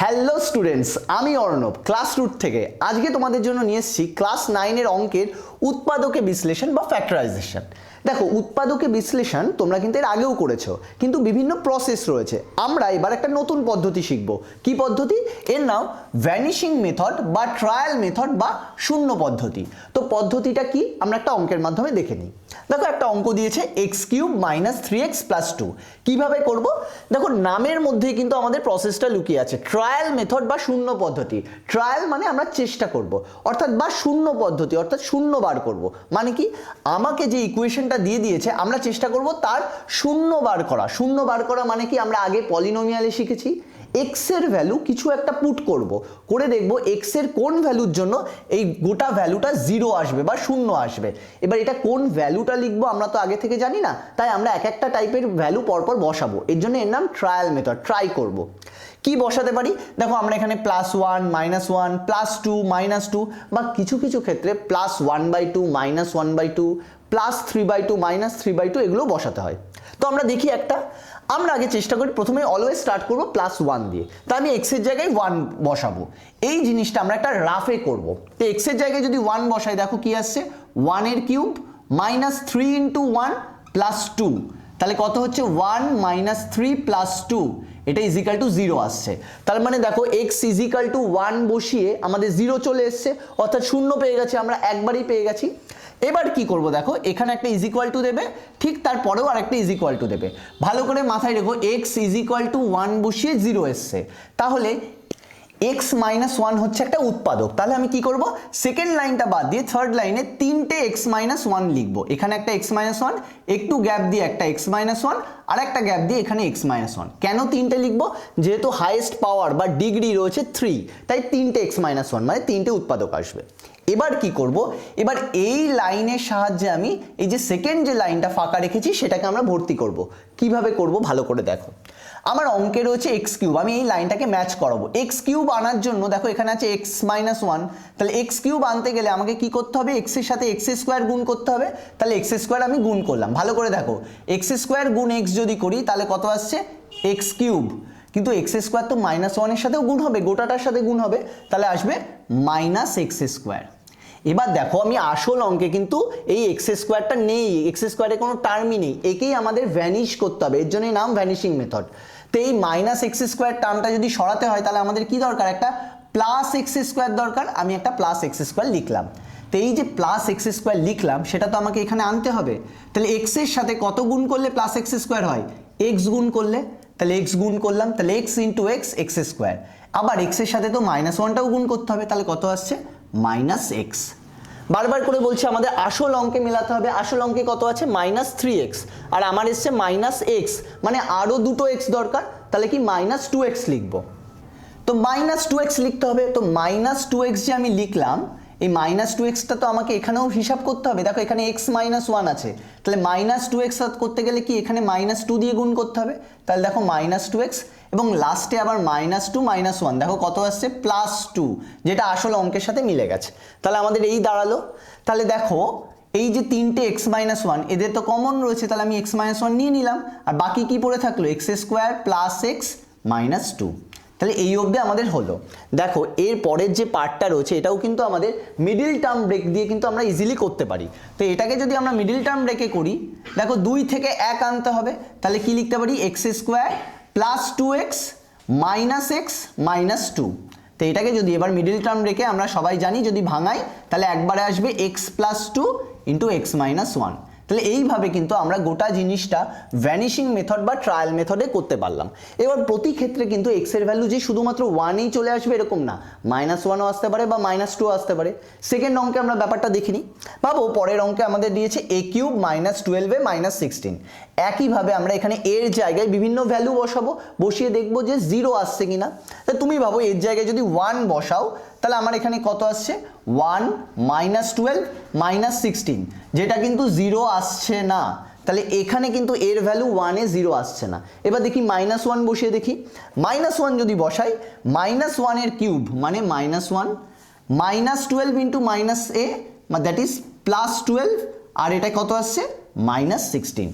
Hello students, আমি Arnab class root থেকে। আজকে তোমাদের জন্য নিয়ে এসেছি ক্লাস 9-এর অঙ্কের উৎপাদকে বিশ্লেষণ বা ফ্যাক্টরাইজেশন। দেখো, উৎপাদকে বিশ্লেষণ তোমরা কিন্তু এর আগেও করেছো, কিন্তু বিভিন্ন প্রসেস রয়েছে। আমরা এবার একটা নতুন পদ্ধতি শিখব। কি পদ্ধতি? এর নাম ভ্যানিশিং মেথড বা ট্রায়াল মেথড বা শূন্য পদ্ধতি। তো পদ্ধতিটা কি আমরা একটা অঙ্কের মাধ্যমে দেখে নিই। দেখো, একটা অঙ্ক দিয়েছে x³ - 3x + 2। কিভাবে করব? দেখো, নামের মধ্যে কিন্তু আমাদের প্রসেসটা লুকিয়ে আছে, ট্রায়াল মেথড বা শূন্য পদ্ধতি। ট্রায়াল মানে আমরা চেষ্টা করব, অর্থাৎ বা শূন্য পদ্ধতি অর্থাৎ শূন্য বার করব। মানে কি, আমাকে যে ইকুয়েশনটা দিয়ে দিয়েছে আমরা চেষ্টা করব তার শূন্য বার করা। শূন্য বার করা মানে কি, আমরা আগে পলিনোমিয়ালে শিখেছি x এর ভ্যালু কিছু একটা পুট করব, করে দেখব x এর কোন ভ্যালুর জন্য এই গোটা ভ্যালুটা 0 আসবে বা শূন্য আসবে। এবার এটা কোন ভ্যালুটা লিখবো আমরা তো আগে থেকে জানি না, তাই আমরা এক একটা টাইপের ভ্যালু পরপর বসাবো। এর জন্য এর নাম ট্রায়াল মেথড। ট্রাই করব। কি বসাতে পারি? দেখো, আমরা এখানে +1 -1 +2 -2 বা কিছু কিছু ক্ষেত্রে +1/2 -1/2 +3/2 -3/2 এগুলো বসাতে হয়। তো আমরা দেখি একটা। আমরা আগে চেষ্টা করি, প্রথমে অলওয়েজ স্টার্ট করবো +1 দিয়ে। তা আমি x এর জায়গায় 1 বসাবো। এই জিনিসটা আমরা একটা রাফে করব। তো x এর জায়গায় যদি 1 বসাই, দেখো কি আসছে, 1 এর কিউব -3 × 1 + 2। তাহলে কত হচ্ছে? 1 - 3 + 2, এটা = 0 আসছে। তার মানে দেখো, x = 1 বসিয়ে আমাদের 0 চলে এসছে, অর্থাৎ শূন্য পেয়ে গেছি, আমরা একবারই পেয়ে গেছি। এবার কি করব? দেখো, এখানে একটা = দেবে, ঠিক তারপরেও আরেকটা = দেবে। ভালো করে মাথায় রেখো, x = 1 বসিয়ে 0 এসছে, তাহলে x - 1 হচ্ছে একটা উৎপাদক। তাহলে আমি কি করব? সেকেন্ড লাইনটা বাদ দিয়ে থার্ড লাইনে তিনটে x - 1 লিখব। এখানে একটা x - 1, একটু গ্যাপ দিয়ে একটা x - 1, আর একটা গ্যাপ দিয়ে এখানে x - 1। কেন তিনটে লিখব? যেহেতু হাইয়েস্ট পাওয়ার বা ডিগ্রি রয়েছে 3, তাই তিনটে x - 1 মানে তিনটে উৎপাদক আসবে। এবার কি করব? এবার এই লাইনের সাহায্যে আমি এই যে সেকেন্ড যে লাইনটা ফাঁকা রেখেছি সেটাকে আমরা ভর্তি করব। কিভাবে করব ভালো করে দেখো। আমার অঙ্কে রয়েছে x³, আমি এই লাইনটাকে ম্যাচ করাবো। x³ আনার জন্য দেখো এখানে আছে x - 1, তাহলে x³ আনতে গেলে আমাকে কি করতে হবে? x এর সাথে x² গুণ করতে হবে। তাহলে x² আমি গুণ করলাম। ভালো করে দেখো, x² গুণ x যদি করি তাহলে কত আসছে? x³। কিন্তু x² তো -1 এর সাথেও গুণ হবে, গোটাটার সাথে গুণ হবে, তাহলে আসবে -x²। এবার দেখো, আমি আসল অঙ্কে কিন্তু এই x² নেই, x² কোনো টার্মই নেই, একেই আমাদের ভ্যানিশ করতে হবে। এর জন্যই নাম ভ্যানিশিং মেথড। তো এই -x² টার্মটা যদি সরাতে হয় তাহলে আমাদের কি দরকার? একটা +x² দরকার। আমি একটা +x² লিখলাম। তো এই যে +x² লিখলাম সেটা তো আমাকে এখানে আনতে হবে। তাহলে x এর সাথে কত গুণ করলে +x² হয়? x গুণ করলে। তাহলে x গুণ করলাম, তাহলে x × x x²। আবার x এর সাথে তো -1টাও গুণ করতে হবে, তাহলে কত আসছে? -x। বারবার করে বলছি, আমাদের আসল অঙ্কে মেলাতে হবে। আসল অঙ্কে কত আছে? -3x, আর আমার এসছে -x, মানে আরও দুটো x দরকার। তাহলে কি -2x লিখব। তো -2x লিখতে হবে। তো -2x যে আমি লিখলাম, এই -2xটা তো আমাকে এখানেও হিসাব করতে হবে। দেখো, এখানে x - 1 আছে, তাহলে -2x করতে গেলে কি এখানে -2 দিয়ে গুণ করতে হবে। তাহলে দেখো -2x, এবং লাস্টে আবার -2 - 1, দেখো কত আসছে? +2, যেটা আসল অঙ্কের সাথে মিলে গেছে। তাহলে আমাদের এই দাঁড়ালো। তাহলে দেখো, এই যে তিনটে x - 1 এদের তো কমন রয়েছে, তাহলে আমি x - 1 নিয়ে নিলাম, আর বাকি কি পড়ে থাকলো? x² + x - 2। তাহলে এই অবধি আমাদের হলো। দেখো, এর পরের যে পার্টটা রয়েছে এটাও কিন্তু আমাদের মিডিল টার্ম ব্রেক দিয়ে কিন্তু আমরা ইজিলি করতে পারি। তো এটাকে যদি আমরা মিডিল টার্ম ব্রেকে করি, দেখো 2 থেকে 1 আনতে হবে। তাহলে কি লিখতে পারি? x² + 2x - x - 2। তো এটাকে যদি এবার মিডিল টার্ম ব্রেকে আমরা সবাই জানি যদি ভাঙাই, তাহলে একবারে আসবে x + 2 × x - 1। তাহলে এইভাবে কিন্তু আমরা গোটা জিনিসটা ভ্যানিশিং মেথড বা ট্রায়াল মেথডে করতে পারলাম। এবার প্রতি ক্ষেত্রে কিন্তু x এর ভ্যালু যে শুধুমাত্র 1এই চলে আসবে এরকম না, -1ও আসতে পারে বা -2ও আসতে পারে। সেকেন্ড অঙ্কে আমরা ব্যাপারটা দেখিনি। ভাবো, পরের অঙ্কে আমাদের দিয়েছে a³ - 12 -16। একইভাবে আমরা এখানে এর জায়গায় বিভিন্ন ভ্যালু বসাবো, বসিয়ে দেখবো যে 0 আসছে কিনা। তা তুমি ভাবো, এর জায়গায় যদি 1 বসাও তাহলে আমার এখানে কত আসছে? 1 - 12 -16, যেটা কিন্তু 0 আসছে না। তাহলে এখানে কিন্তু এর ভ্যালু 1-এ 0 আসছে না। এবার দেখি -1 বসিয়ে দেখি। -1 যদি বসাই, -1 এর কিউব মানে -1, -12 × -a দ্যাট ইজ +12, আর এটা কত আসছে? -16।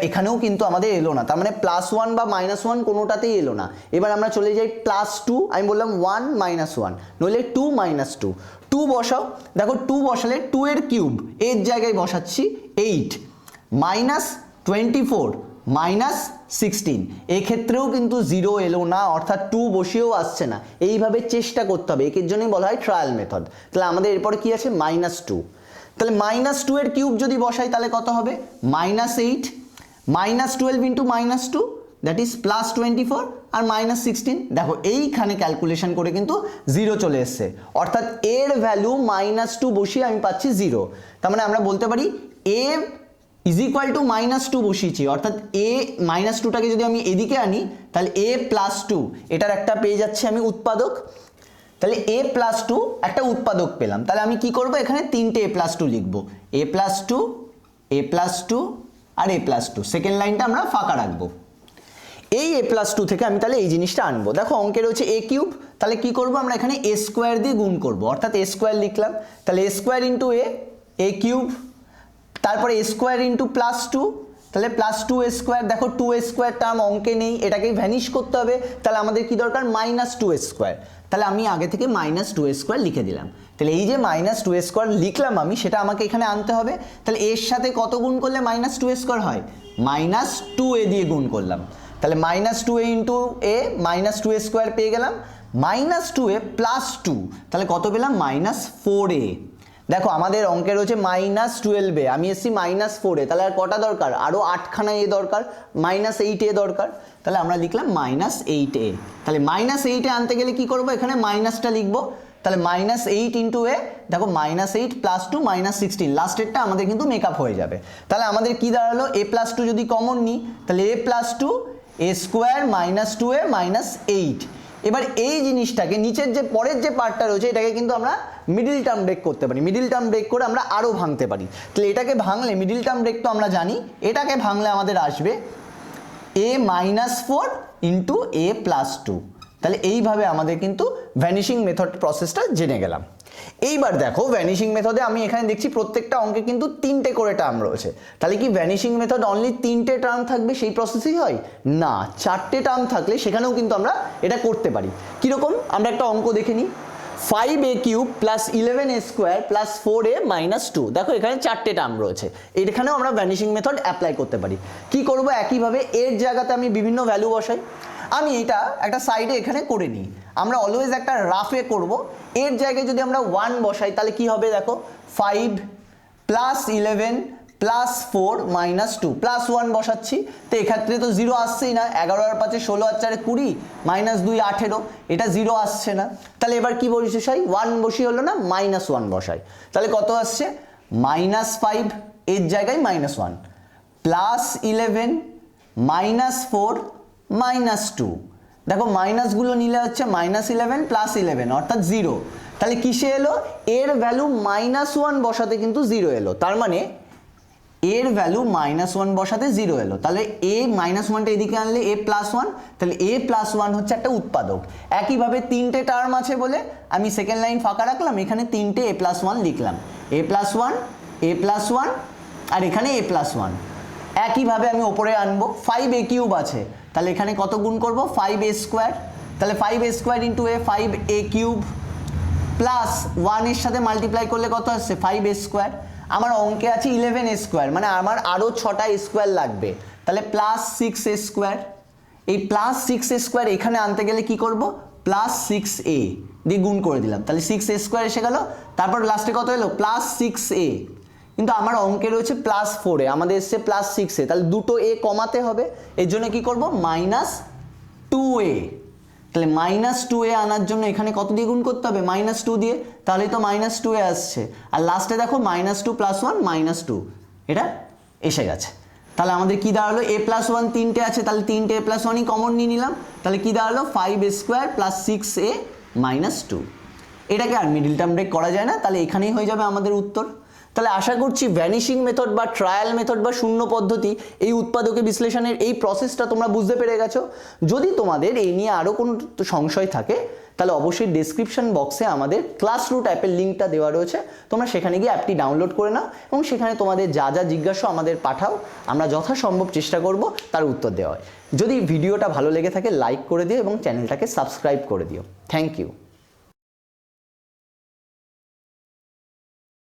এখানেও কিন্তু আমাদের এলো না, তার মানে +1 বা -1 কোনোটাতেই এলো না। এবার আমরা চলে যাই +2, আমি বললাম 1 - 1, নইলে 2 - 2, 2 বসাও। দেখো 2 বসালে 2 এর কিউব এর জায়গায় বসাচ্ছি 8 -24 -16, এক্ষেত্রেও কিন্তু 0 এলো না, অর্থাৎ 2 বসিয়েও আসছে না। এইভাবে চেষ্টা করতে হবে, এর জন্যই বলা হয় ট্রায়াল মেথড। তাহলে আমাদের এরপরে কি আছে -2, তাহলে -2 এর কিউব যদি বসাই তাহলে কত হবে -8 -12 ইন্টু -2 দ্যাট ইজ +24 আর -16। দেখো এইখানে ক্যালকুলেশন করে কিন্তু 0 চলে এসছে, অর্থাৎ এর ভ্যালু -2 বসিয়ে আমি পাচ্ছি 0। তার মানে আমরা বলতে পারি a ইজ ইকুয়াল টু -2 বসিয়েছি, অর্থাৎ a -2টাকে যদি আমি এদিকে আনি তাহলে a +2 এটার একটা পেয়ে যাচ্ছে আমি উৎপাদক। তাহলে a + 2 একটা উৎপাদক পেলাম। তাহলে আমি কি করব, এখানে তিনটে a + 2 লিখব, a + 2 a + 2 R a + 2, second লাইনটা আমরা ফাঁকা রাখবো। এই a + 2 থেকে আমি তাহলে এই জিনিসটা আনবো। দেখো অঙ্কে রয়েছে a কিউব, তাহলে কি করব আমরা এখানে a স্কোয়ার দিয়ে গুণ করব, অর্থাৎ a স্কোয়ার লিখলাম। তাহলে a square into a cube, তারপরে a স্কোয়ার ইন্টু +2, তাহলে +2a স্কোয়ার। দেখো 2a স্কোয়ার টার্ম অঙ্কে নেই, এটাকে ভ্যানিশ করতে হবে, তাহলে আমাদের কি দরকার -2a স্কোয়ার। তাহলে আমি আগে থেকে -2a স্কোয়ার লিখে দিলাম। তাহলে এই যে -2a স্কোয়ার লিখলাম আমি, সেটা আমাকে এখানে আনতে হবে। তাহলে এর সাথে কত গুণ করলে -2a স্কোয়ার হয়, -2a দিয়ে গুণ করলাম। তাহলে -2a into a -2a square পেয়ে গেলাম, -2a + 2, তাহলে কত পেলাম -4a। দেখো আমাদের অঙ্কে রয়েছে -12a, আমি এসেছি -4a, তাহলে আর কটা দরকার, আরও 8খানা এ দরকার, -8a দরকার। তাহলে আমরা লিখলাম -8a। তাহলে -8a আনতে গেলে কি করব, এখানে মাইনাসটা লিখবো। তাহলে -8 ইন্টু a, দেখো -8 + 2 -16, লাস্টেরটা আমাদের কিন্তু মেকআপ হয়ে যাবে। তাহলে আমাদের কি দাঁড়ালো, a + 2 যদি কমন নিই তাহলে a + 2 a স্কোয়ার -2a -8। এবার এই জিনিসটাকে নিচের যে পরের যে পার্টটা রয়েছে এটাকে কিন্তু আমরা মিডিল টার্ম ব্রেক করতে পারি, মিডিল টার্ম ব্রেক করে আমরা আরও ভাঙতে পারি। তাহলে এটাকে ভাঙলে মিডিল টার্ম ব্রেক তো আমরা জানি, এটাকে ভাঙলে আমাদের আসবে a -4 ইন্টু a + 2। তাহলে এইভাবে আমাদের কিন্তু ভ্যানিশিং মেথড প্রসেসটা জেনে গেলাম। এইবার দেখো ভ্যানিশিং মেথডে আমি এখানে দেখছি প্রত্যেকটা অঙ্কে কিন্তু 3টে করে টার্ম রয়েছে। তাহলে কি ভ্যানিশিং মেথড অনলি 3টে টার্ম থাকবে সেই প্রসেসই হয় না, 4টে টার্ম থাকলে সেখানেও কিন্তু আমরা এটা করতে পারি। কীরকম, আমরা একটা অঙ্ক দেখে নিই। 5a cube + 11a square + 4a - 2, দেখো এখানে 4টে টার্ম রয়েছে, এখানেও আমরা ভ্যানিশিং মেথড অ্যাপ্লাই করতে পারি। কি করব, একইভাবে এর জায়গাতে আমি বিভিন্ন ভ্যালু বসাই। আমি এটা একটা সাইডে এখানে করে নিই, আমরা অলওয়েজ একটা রাফে করব। এর জায়গায় যদি আমরা 1 বসাই তাহলে কি হবে, দেখো 5 + 11 + 4 - 2 +1 বসাচ্ছি, তো এক্ষেত্রে তো 0 আসছেই না, 11 আর 5 16 আর 4 20 -2 18, এটা 0 আসছে না। তাহলে এবার কি বসাই, 1 বসিয়ে হলো না, -1 বসাই। তাহলে কত আসছে -5 এর জায়গায় -1 + 11 -4 -2, দেখো মাইনাসগুলো নিলে হচ্ছে -11 + 11 অর্থাৎ 0। তাহলে কিসে এলো, এর ভ্যালু -1 বসাতে কিন্তু 0 এলো, তার মানে এর ভ্যালু -1 বসাতে 0 এলো। তাহলে a -1টা এদিকে আনলে a + 1, তাহলে a + 1 হচ্ছে একটা উৎপাদক। একইভাবে 3টে টার্ম আছে বলে আমি সেকেন্ড লাইন ফাঁকা রাখলাম, এখানে 3টে a + 1 লিখলাম, a + 1 a + 1 আর এখানে a + 1। একইভাবে আমি ওপরে আনবো, 5a কিউব আছে, তাহলে এখানে কত গুণ করব, 5a স্কোয়ার। তাহলে 5a square into a 5a cube plus 1 এর সাথে মাল্টিপ্লাই করলে কত আসছে 5a স্কোয়ার। আমার অঙ্কে আছে 11a স্কোয়ার, মানে আমার আরও 6টা স্কোয়ার লাগবে, তাহলে +6a স্কোয়ার। এই +6a স্কোয়ার এখানে আনতে গেলে কি করব, +6a দিয়ে গুণ করে দিলাম, তাহলে 6a স্কোয়ার এসে গেল। তারপর লাস্টে কত এলো, +6a, কিন্তু আমার অঙ্কে রয়েছে +4a, আমাদের এসছে +6a, তাহলে দুটো a কমাতে হবে, এর জন্য কি করব, -2a। তাহলে -2a আনার জন্য এখানে কত দিয়ে গুণ করতে হবে, -2 দিয়ে, তাহলেই তো -2a আসছে। আর লাস্টে দেখো -2 + 1 -2, এটা এসে গেছে। তাহলে আমাদের কি দাঁড়ালো, a + 1 3টে আছে, তাহলে 3টে a + 1ই কমন নিয়ে নিলাম, তাহলে কি দাঁড়ালো 5a স্কোয়ার + 6a - 2। এটাকে আর মিডিল টার্ম ব্রেক করা যায় না, তাহলে এখানেই হয়ে যাবে আমাদের উত্তর। তাহলে আশা করছি ভ্যানিশিং মেথড বা ট্রায়াল মেথড বা শূন্য পদ্ধতি এই উৎপাদকে বিশ্লেষণের এই প্রসেসটা তোমরা বুঝতে পেরে গেছো। যদি তোমাদের এই নিয়ে আরও কোনো সংশয় থাকে তাহলে অবশ্যই ডেসক্রিপশন বক্সে আমাদের ক্লাসরুট অ্যাপের লিঙ্কটা দেওয়া রয়েছে, তোমরা সেখানে গিয়ে অ্যাপটি ডাউনলোড করে নাও এবং সেখানে তোমাদের যা যা জিজ্ঞাসা আমাদের পাঠাও, আমরা যথাসম্ভব চেষ্টা করব তার উত্তর দেওয়ার। যদি ভিডিওটা ভালো লেগে থাকে লাইক করে দিও এবং চ্যানেলটাকে সাবস্ক্রাইব করে দিও। Thank you.